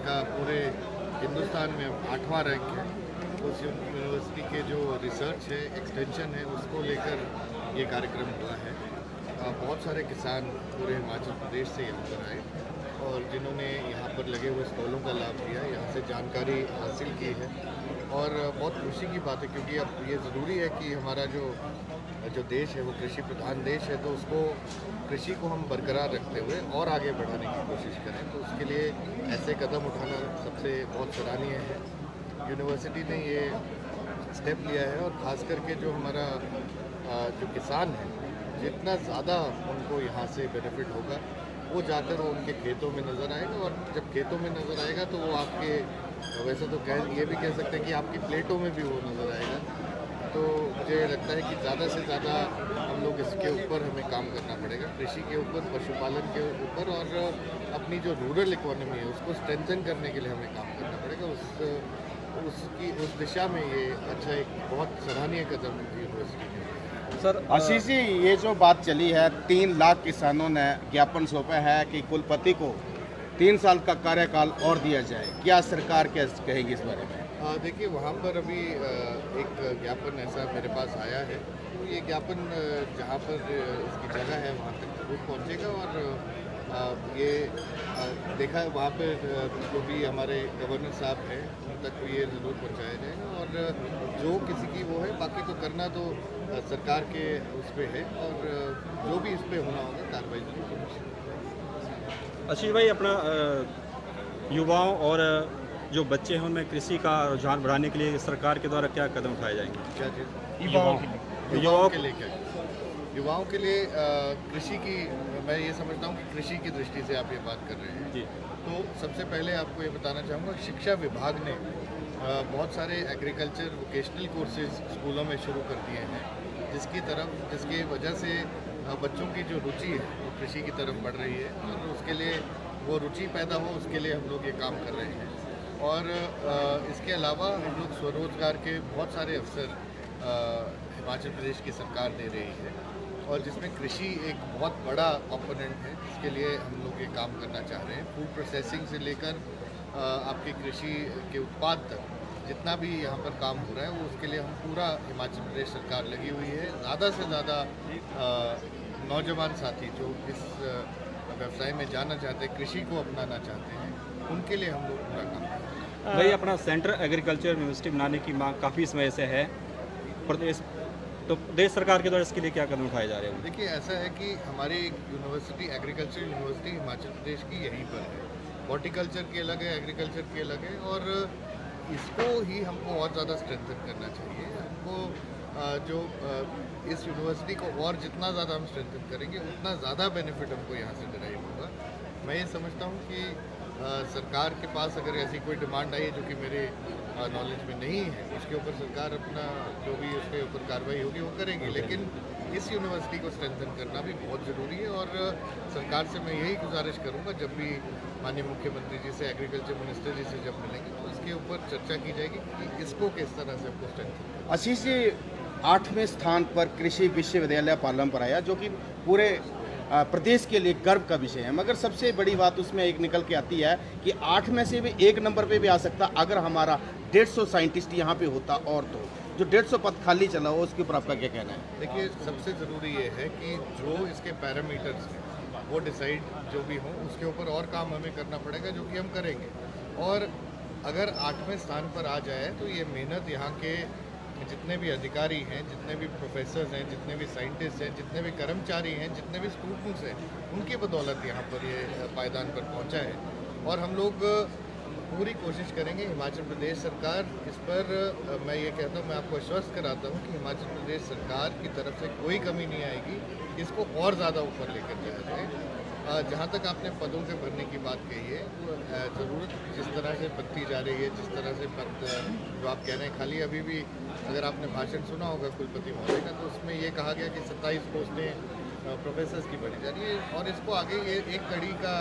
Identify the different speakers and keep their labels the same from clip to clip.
Speaker 1: जिसका पूरे हिंदुस्तान में 8वां रैंक है। उस यूनिवर्सिटी के जो रिसर्च है, एक्सटेंशन है, उसको लेकर ये कार्यक्रम हुआ है। बहुत सारे किसान पूरे हिमाचल प्रदेश से यहाँ पर आए और जिन्होंने यहाँ पर लगे हुए स्टॉलों का लाभ लिया, यहाँ से जानकारी हासिल की है और बहुत खुशी की बात है, क्योंकि अब ये ज़रूरी है कि हमारा जो देश है वो कृषि प्रधान देश है, तो उसको कृषि को हम बरकरार रखते हुए और आगे बढ़ाने की कोशिश करें। तो उसके लिए ऐसे कदम उठाना सबसे बहुत सराहनीय है। यूनिवर्सिटी ने ये स्टेप लिया है और ख़ास करके जो हमारा जो किसान है, जितना ज़्यादा उनको यहाँ से बेनिफिट होगा वो जाकर वो उनके खेतों में नज़र आएगा और जब खेतों में नज़र आएगा तो वो आपके वैसे तो ये भी कह सकते हैं कि आपकी प्लेटों में भी वो नज़र आएगा। तो मुझे लगता है कि ज़्यादा से ज़्यादा हम लोग इसके ऊपर हमें काम करना पड़ेगा, कृषि के ऊपर, पशुपालन के ऊपर और अपनी जो रूरल इकोनॉमी है उसको स्ट्रेंथन करने के लिए हमें काम करना पड़ेगा। उस दिशा में ये अच्छा एक बहुत सराहनीय कदम यूनिवर्सिटी ने।
Speaker 2: सर
Speaker 3: आशीष जी, ये जो बात चली है 3 लाख किसानों ने ज्ञापन सौंपा है कि कुलपति को 3 साल का कार्यकाल और दिया जाए, क्या सरकार क्या कहेगी इस बारे में?
Speaker 1: देखिए, वहाँ पर अभी एक ज्ञापन ऐसा मेरे पास आया है, तो ये ज्ञापन जहाँ पर इसकी जगह है वहाँ तक जरूर पहुँचेगा और ये देखा वहाँ पर जो भी हमारे गवर्नर साहब हैं उन तक ये ज़रूर पहुँचाया जाएगा और जो किसी की वो है, बाकी तो करना तो सरकार के उस पर है और जो भी इस पर होना होगा कार्रवाई जरूर होनी।
Speaker 2: आशीष भाई, अपना युवाओं और जो बच्चे हैं उनमें कृषि का रुझान बढ़ाने के लिए सरकार के द्वारा क्या कदम उठाए जाएंगे?
Speaker 1: क्या चीज़? युवाओं के लिए कृषि की, मैं ये समझता हूँ कि कृषि की दृष्टि से आप ये बात कर रहे हैं
Speaker 2: जी।
Speaker 1: तो सबसे पहले आपको ये बताना चाहूँगा, शिक्षा विभाग ने बहुत सारे एग्रीकल्चर वोकेशनल कोर्सेज स्कूलों में शुरू कर दिए हैं, जिसकी वजह से बच्चों की जो रुचि है वो कृषि की तरफ बढ़ रही है और उसके लिए वो रुचि पैदा हो, उसके लिए हम लोग ये काम कर रहे हैं। और इसके अलावा हम लोग स्वरोजगार के बहुत सारे अवसर हिमाचल प्रदेश की सरकार दे रही है और जिसमें कृषि एक बहुत बड़ा कंपोनेंट है, जिसके लिए हम लोग ये काम करना चाह रहे हैं। फूड प्रोसेसिंग से लेकर आपकी कृषि के उत्पाद तक जितना भी यहाँ पर काम हो रहा है वो उसके लिए हम पूरा हिमाचल प्रदेश सरकार लगी हुई है। ज़्यादा से ज़्यादा नौजवान साथी जो इस व्यवसाय में जाना चाहते हैं, कृषि को अपनाना चाहते हैं, उनके लिए हम लोग पूरा काम करते हैं।
Speaker 2: भाई, अपना सेंट्रल एग्रीकल्चर यूनिवर्सिटी बनाने की मांग काफ़ी समय से है प्रदेश, तो प्रदेश सरकार के द्वारा इसके लिए क्या कदम उठाए जा रहे हैं?
Speaker 1: देखिए, ऐसा है कि हमारी university, agriculture university Himachal Pradesh की यहीं पर है। हॉर्टिकल्चर की अलग है, एग्रीकल्चर की अलग है और इसको ही हमको और ज़्यादा स्ट्रेंथन करना चाहिए। हमको इस यूनिवर्सिटी को और जितना ज़्यादा हम स्ट्रेंथन करेंगे उतना ज़्यादा बेनिफिट हमको यहाँ से डिराइव होगा। मैं ये समझता हूँ कि सरकार के पास अगर ऐसी कोई डिमांड आई है जो कि मेरे नॉलेज में नहीं है, उसके ऊपर सरकार अपना जो भी उसके ऊपर कार्रवाई होगी वो करेगी, लेकिन इस यूनिवर्सिटी को स्ट्रेंथन करना भी बहुत ज़रूरी है। और सरकार से मैं यही गुजारिश करूँगा, जब भी माननीय मुख्यमंत्री जी से, एग्रीकल्चर मिनिस्टर जी से जब मिलेंगे तो इसके ऊपर चर्चा की जाएगी कि इसको किस तरह से हमको स्ट्रेंथन।
Speaker 3: आशीष जी, 8वें स्थान पर कृषि विश्वविद्यालय पालम पर आया, जो कि पूरे प्रदेश के लिए गर्व का विषय है, मगर सबसे बड़ी बात उसमें एक निकल के आती है कि 8 में से भी 1 नंबर पे भी आ सकता अगर हमारा 150 साइंटिस्ट यहाँ पे होता। और तो जो 150 पद खाली चला हो उसके ऊपर आपका क्या कहना है?
Speaker 1: देखिए, सबसे ज़रूरी ये है कि जो इसके पैरामीटर्स हैं वो डिसाइड जो भी हों, उसके ऊपर और काम हमें करना पड़ेगा, जो कि हम करेंगे। और अगर 8वें स्थान पर आ जाए तो ये मेहनत यहाँ के जितने भी अधिकारी हैं, जितने भी प्रोफेसर्स हैं, जितने भी साइंटिस्ट हैं, जितने भी कर्मचारी हैं, जितने भी स्टूडेंट्स हैं, उनकी बदौलत यहाँ पर ये पायदान पर पहुँचा है। और हम लोग पूरी कोशिश करेंगे, हिमाचल प्रदेश सरकार इस पर, मैं ये कहता हूँ, मैं आपको आश्वस्त कराता हूँ कि हिमाचल प्रदेश सरकार की तरफ से कोई कमी नहीं आएगी, इसको और ज़्यादा ऊपर लेकर जाया जाए। जहाँ तक आपने पदों के भरने की बात कही है, ज़रूरत जिस तरह से बढ़ती जा रही है, जिस तरह से पद जो आप कह रहे हैं खाली, अभी भी अगर आपने भाषण सुना होगा कुलपति महोदय का, तो उसमें ये कहा गया कि 27 पोस्टें प्रोफेसर्स की बढ़ी जा रही है और इसको आगे ये एक कड़ी का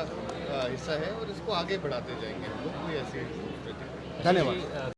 Speaker 1: हिस्सा है और इसको आगे बढ़ाते जाएंगे हम लोग। कोई ऐसी
Speaker 3: धन्यवाद।